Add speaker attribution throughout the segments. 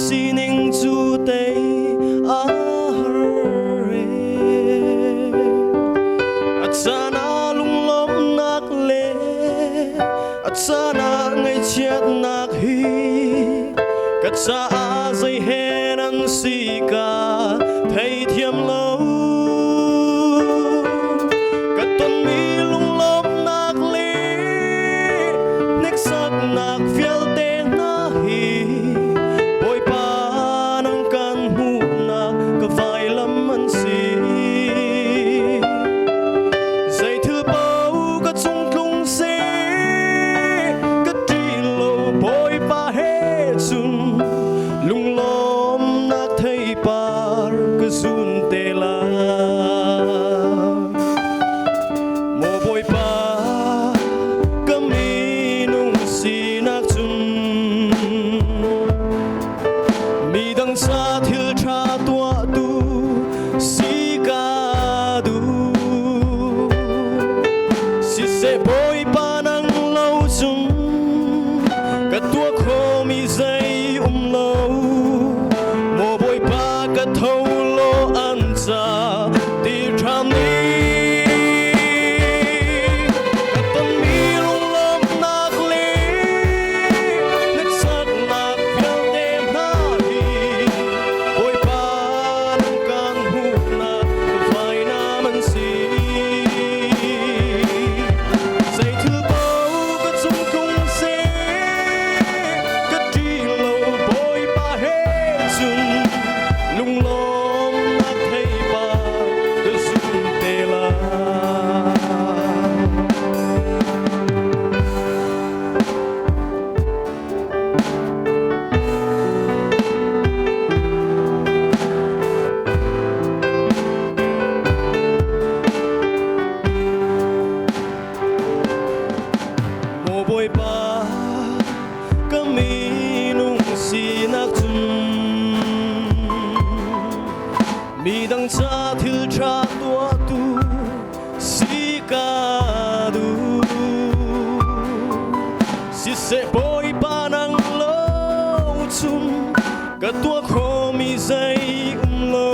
Speaker 1: sining chu te a re achana lung lom nak le achana ngai chiat nak hi katsa a zai hen an si ka thei thiam lo katon mi lung lom nak le nek sak nak fiel te na hi boi pa nang kan hu na ka vai lam an si zai thu pau ka chung tlung se ka ti lo boi pa he chun lung lom nak thei par ka sun te la mo boi pa ka mi nung si nak chun mi dang sa thil tha tua tu si ka du si se boi pa nang lo chun ka tua kho mi zai lo mo boi pa ka thâu lo an cha ti tham ni ka ton mi lung lom nak le nek sak nak fiel te na hi boi pa nang kan hu na ka vai na man si zai thu pau ka chung kung se ka ti lo boi pa he chun lung lom nak thei pa ka sun te la mo boi pa ka mi nung si nak chun mi dang cha thil tha tua tu si ka du si se boi pa nang lo chun ka tua kho mi zai lo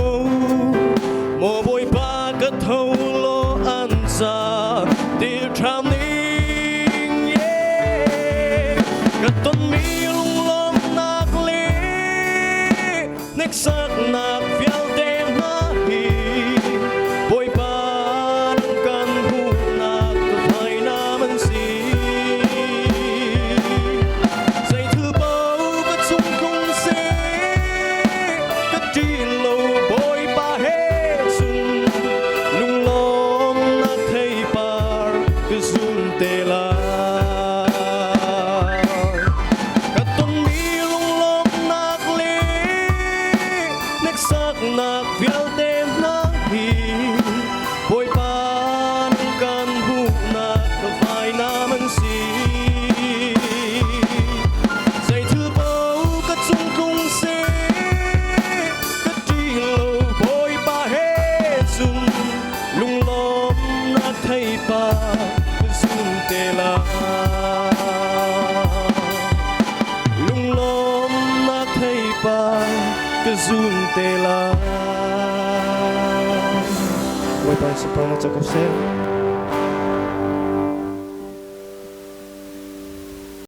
Speaker 1: mo boi pa ka thâu lo an cha ti tham ni ka ton mi lung lom nak le nek sak nak fiel te na hi boi pa nang kan hu na ka vai na man si zai thu pau ka chung kung se ka ti lo boi pa he chun lung lom nak thei par ka sun te la sak nak fiel te na hi boi pa nang kan hu na ka vai na man si zai thu pau ka chung kung se ka ti lo boi pa he chun lung lom nak thei pa ka sun te la lung lom nak thei pa ka sun te la. Boi pa sa pang at sa